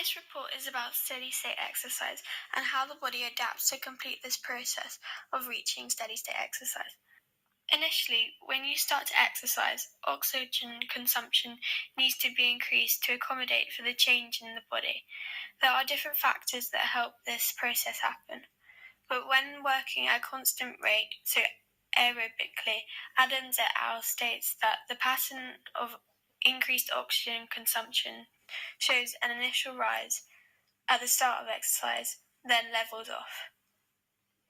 This report is about steady-state exercise and how the body adapts to complete this process of reaching steady-state exercise. Initially, when you start to exercise, oxygen consumption needs to be increased to accommodate for the change in the body. There are different factors that help this process happen. But when working at a constant rate, so aerobically, Adams et al. States that the pattern of increased oxygen consumption shows an initial rise at the start of exercise, then levels off.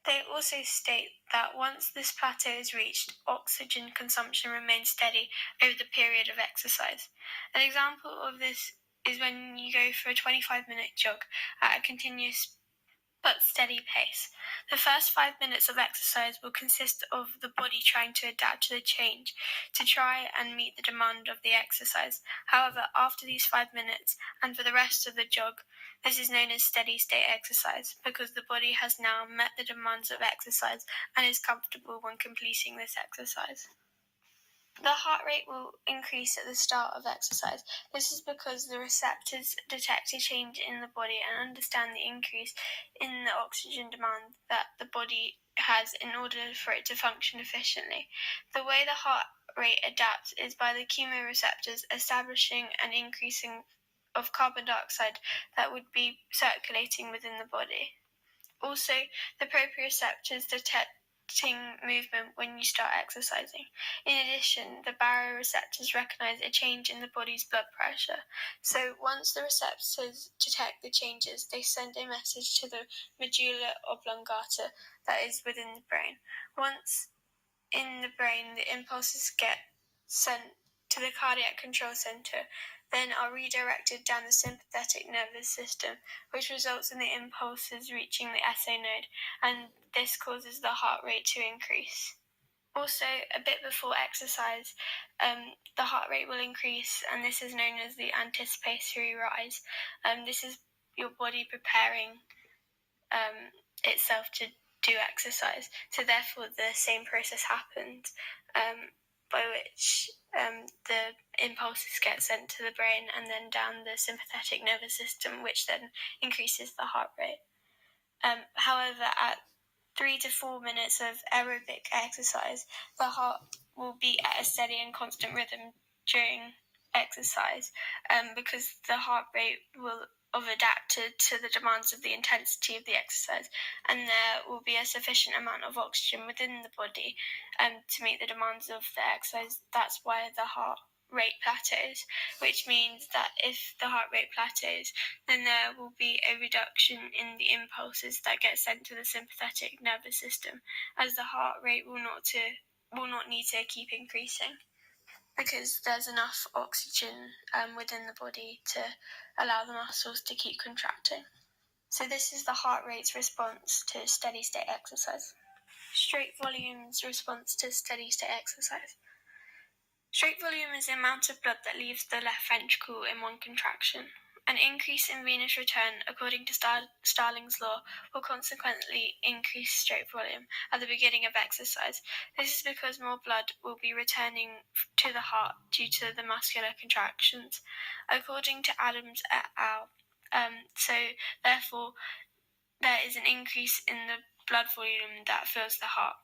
They also state that once this plateau is reached, oxygen consumption remains steady over the period of exercise. An example of this is when you go for a 25-minute jog at a continuous but steady pace. The first 5 minutes of exercise will consist of the body trying to adapt to the change, to try and meet the demand of the exercise. However, after these 5 minutes, and for the rest of the jog, this is known as steady-state exercise, because the body has now met the demands of exercise and is comfortable when completing this exercise. The heart rate will increase at the start of exercise. This is because the receptors detect a change in the body and understand the increase in the oxygen demand that the body has in order for it to function efficiently. The way the heart rate adapts is by the chemoreceptors establishing an increasing of carbon dioxide that would be circulating within the body. Also, the proprioceptors detect movement when you start exercising. In addition, the baroreceptors recognize a change in the body's blood pressure. So once the receptors detect the changes, they send a message to the medulla oblongata that is within the brain. Once in the brain, the impulses get sent to the cardiac control center, then are redirected down the sympathetic nervous system, which results in the impulses reaching the SA node, and this causes the heart rate to increase. Also, a bit before exercise, the heart rate will increase, and this is known as the anticipatory rise. This is your body preparing itself to do exercise. So therefore, the same process happens, by which the impulses get sent to the brain and then down the sympathetic nervous system, which then increases the heart rate. However, at 3 to 4 minutes of aerobic exercise, the heart will beat at a steady and constant rhythm during exercise, because the heart rate will have adapted to the demands of the intensity of the exercise, and there will be a sufficient amount of oxygen within the body to meet the demands of the exercise. That's why the heart rate plateaus, which means that if the heart rate plateaus, then there will be a reduction in the impulses that get sent to the sympathetic nervous system, as the heart rate will not need to keep increasing, because there's enough oxygen within the body to allow the muscles to keep contracting. So this is the heart rate's response to steady-state exercise. Straight volume's response to steady-state exercise. Straight volume is the amount of blood that leaves the left ventricle in one contraction. An increase in venous return, according to Starling's law, will consequently increase straight volume at the beginning of exercise. This is because more blood will be returning to the heart due to the muscular contractions. According to Adams et al., so therefore there is an increase in the blood volume that fills the heart.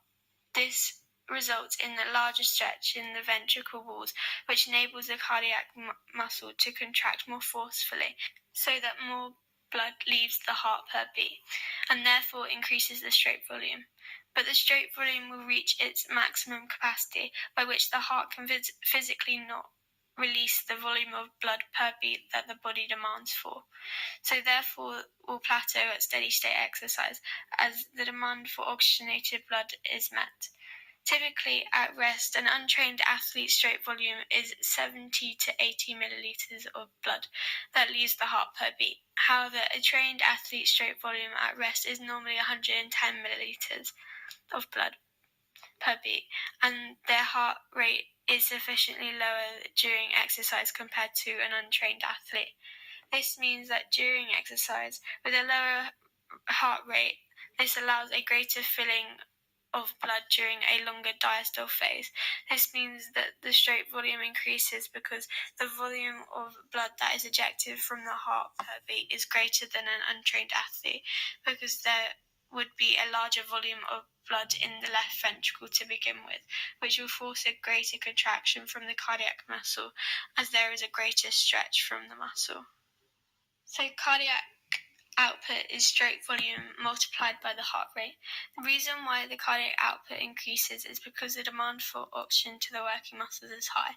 This results in a larger stretch in the ventricle walls, which enables the cardiac muscle to contract more forcefully, so that more blood leaves the heart per beat, and therefore increases the straight volume. But the straight volume will reach its maximum capacity, by which the heart can physically not release the volume of blood per beat that the body demands for. So therefore will plateau at steady-state exercise, as the demand for oxygenated blood is met. Typically, at rest, an untrained athlete's straight volume is 70 to 80 millilitres of blood that leaves the heart per beat. However, a trained athlete's straight volume at rest is normally 110 millilitres of blood per beat, and their heart rate is sufficiently lower during exercise compared to an untrained athlete. This means that during exercise, with a lower heart rate, this allows a greater filling of blood during a longer diastole phase. This means that the stroke volume increases because the volume of blood that is ejected from the heart per beat is greater than an untrained athlete, because there would be a larger volume of blood in the left ventricle to begin with, which will force a greater contraction from the cardiac muscle, as there is a greater stretch from the muscle. So cardiac output is stroke volume multiplied by the heart rate. The reason why the cardiac output increases is because the demand for oxygen to the working muscles is high.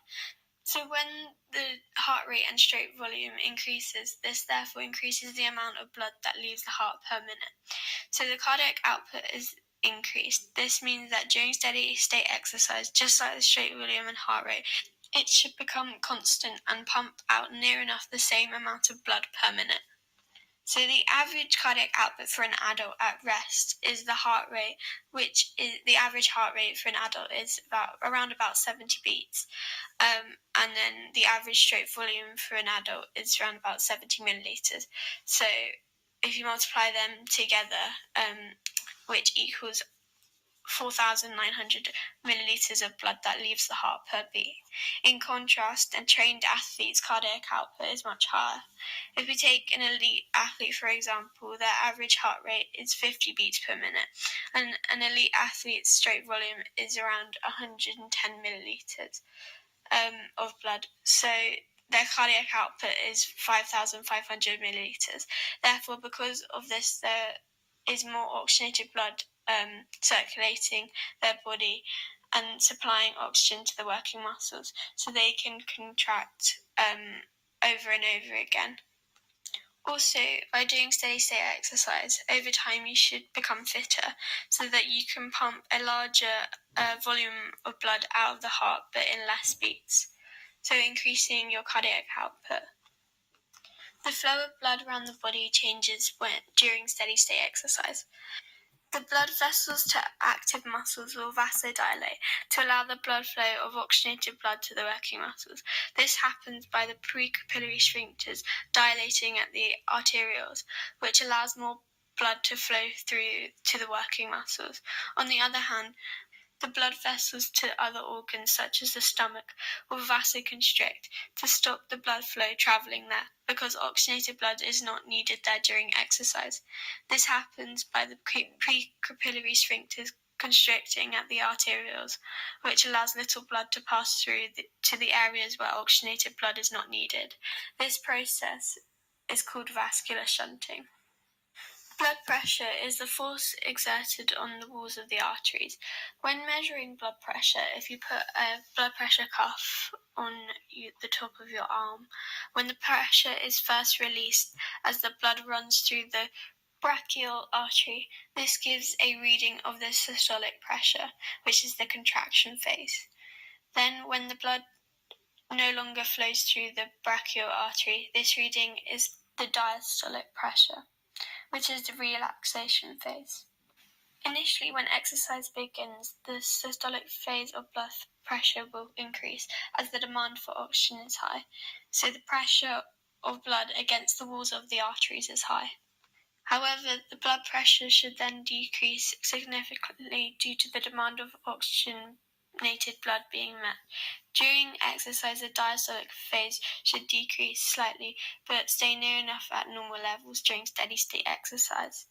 So when the heart rate and stroke volume increases, this therefore increases the amount of blood that leaves the heart per minute. So the cardiac output is increased. This means that during steady state exercise, just like the stroke volume and heart rate, it should become constant and pump out near enough the same amount of blood per minute. So the average cardiac output for an adult at rest is the heart rate, which is the average heart rate for an adult is around about 70 beats. And then the average stroke volume for an adult is around about 70 milliliters. So if you multiply them together, which equals 4,900 milliliters of blood that leaves the heart per beat. In contrast, a trained athlete's cardiac output is much higher. If we take an elite athlete, for example, their average heart rate is 50 beats per minute, and an elite athlete's stroke volume is around 110 milliliters of blood. So their cardiac output is 5,500 milliliters. Therefore, because of this, there is more oxygenated blood circulating their body and supplying oxygen to the working muscles, so they can contract over and over again. Also, by doing steady state exercise, over time you should become fitter so that you can pump a larger volume of blood out of the heart but in less beats, so increasing your cardiac output. The flow of blood around the body changes during steady state exercise. The blood vessels to active muscles will vasodilate to allow the blood flow of oxygenated blood to the working muscles. This happens by the precapillary sphincters dilating at the arterioles, which allows more blood to flow through to the working muscles. On the other hand, the blood vessels to other organs, such as the stomach, will vasoconstrict to stop the blood flow travelling there, because oxygenated blood is not needed there during exercise. This happens by the precapillary sphincters constricting at the arterioles, which allows little blood to pass through to the areas where oxygenated blood is not needed. This process is called vascular shunting. Blood pressure is the force exerted on the walls of the arteries. When measuring blood pressure, if you put a blood pressure cuff on the top of your arm, when the pressure is first released as the blood runs through the brachial artery, this gives a reading of the systolic pressure, which is the contraction phase. Then, when the blood no longer flows through the brachial artery, this reading is the diastolic pressure, which is the relaxation phase. Initially, when exercise begins, the systolic phase of blood pressure will increase as the demand for oxygen is high, so the pressure of blood against the walls of the arteries is high. However, the blood pressure should then decrease significantly due to the demand of oxygenated blood being met. During exercise, the diastolic phase should decrease slightly, but stay near enough at normal levels during steady state exercise.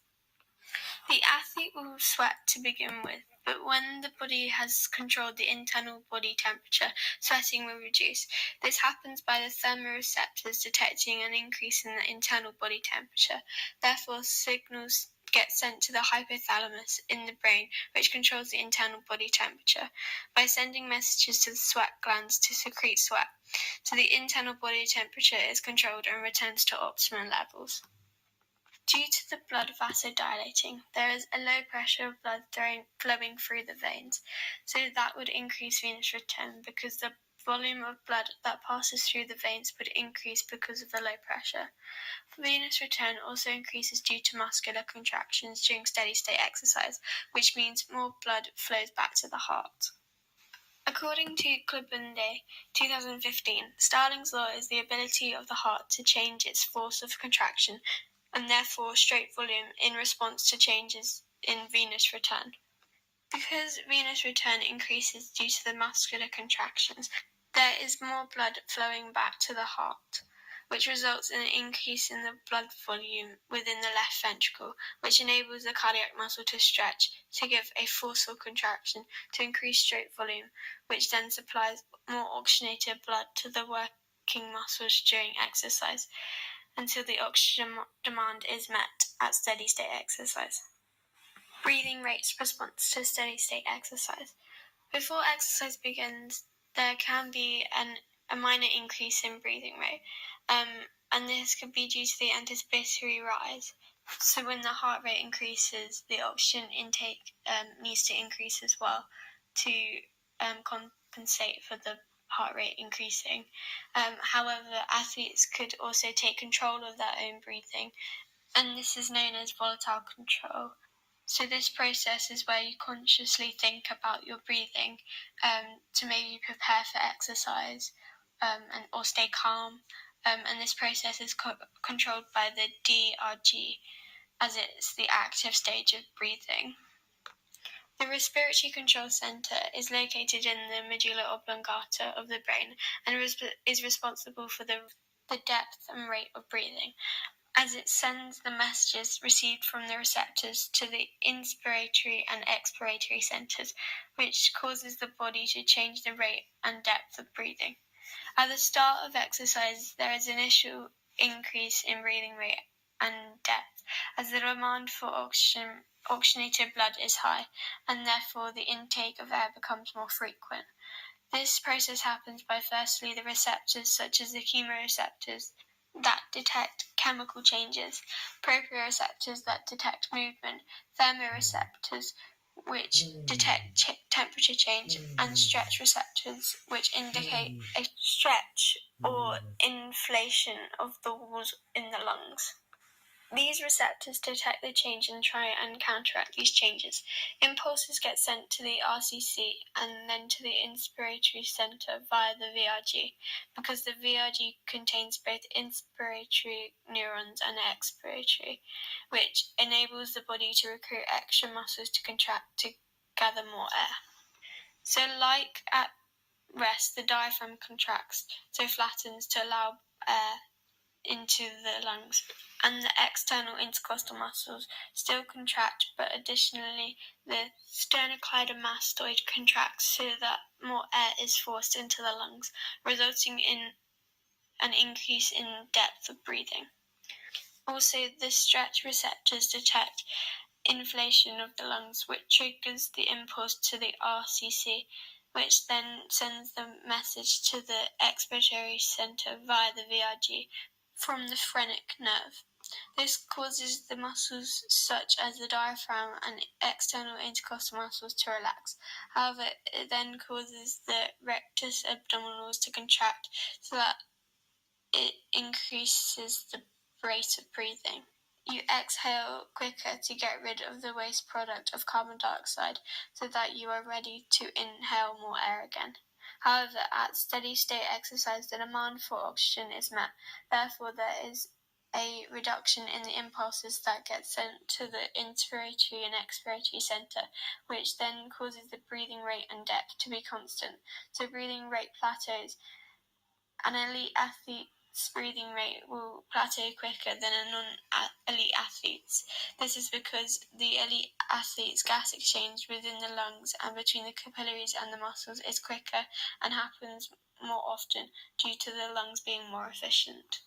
The athlete will sweat to begin with, but when the body has controlled the internal body temperature, sweating will reduce. This happens by the thermoreceptors detecting an increase in the internal body temperature. Therefore, signals get sent to the hypothalamus in the brain, which controls the internal body temperature, by sending messages to the sweat glands to secrete sweat. So the internal body temperature is controlled and returns to optimal levels. Due to the blood vasodilating, there is a low pressure of blood flowing through the veins, so that would increase venous return because the volume of blood that passes through the veins would increase because of the low pressure. Venous return also increases due to muscular contractions during steady state exercise, which means more blood flows back to the heart. According to Klabunde, 2015, Starling's law is the ability of the heart to change its force of contraction and therefore stroke volume in response to changes in venous return. Because venous return increases due to the muscular contractions, there is more blood flowing back to the heart, which results in an increase in the blood volume within the left ventricle, which enables the cardiac muscle to stretch, to give a forceful contraction, to increase stroke volume, which then supplies more oxygenated blood to the working muscles during exercise, until the oxygen demand is met at steady state exercise. Breathing rates response to steady state exercise. Before exercise begins, there can be a minor increase in breathing rate, and this could be due to the anticipatory rise. So when the heart rate increases, the oxygen intake needs to increase as well to compensate for the heart rate increasing. However, athletes could also take control of their own breathing, and this is known as volatile control. So this process is where you consciously think about your breathing to maybe prepare for exercise or stay calm. And this process is controlled by the DRG, as it's the active stage of breathing. The respiratory control center is located in the medulla oblongata of the brain and is responsible for the depth and rate of breathing, as it sends the messages received from the receptors to the inspiratory and expiratory centers, which causes the body to change the rate and depth of breathing. At the start of exercise, there is an initial increase in breathing rate and depth, as the demand for oxygenated blood is high, and therefore the intake of air becomes more frequent. This process happens by firstly the receptors, such as the chemoreceptors, that detect chemical changes, proprioceptors that detect movement, thermoreceptors which detect temperature change, and stretch receptors which indicate a stretch or inflation of the walls in the lungs. These receptors detect the change and try and counteract these changes. Impulses get sent to the RCC and then to the inspiratory center via the VRG, because the VRG contains both inspiratory neurons and expiratory, which enables the body to recruit extra muscles to contract to gather more air. So like at rest, the diaphragm contracts, so flattens to allow air into the lungs, and the external intercostal muscles still contract, but additionally the sternocleidomastoid contracts so that more air is forced into the lungs, resulting in an increase in depth of breathing. Also, the stretch receptors detect inflation of the lungs, which triggers the impulse to the RCC, which then sends the message to the expiratory center via the VRG from the phrenic nerve. This causes the muscles such as the diaphragm and external intercostal muscles to relax. However, it then causes the rectus abdominis to contract so that it increases the rate of breathing. You exhale quicker to get rid of the waste product of carbon dioxide so that you are ready to inhale more air again. However, at steady state exercise, the demand for oxygen is met. Therefore, there is a reduction in the impulses that get sent to the inspiratory and expiratory center, which then causes the breathing rate and depth to be constant. So breathing rate plateaus. An elite athlete's breathing rate will plateau quicker than a non-elite athlete's. This is because the elite athlete's gas exchange within the lungs and between the capillaries and the muscles is quicker and happens more often due to the lungs being more efficient.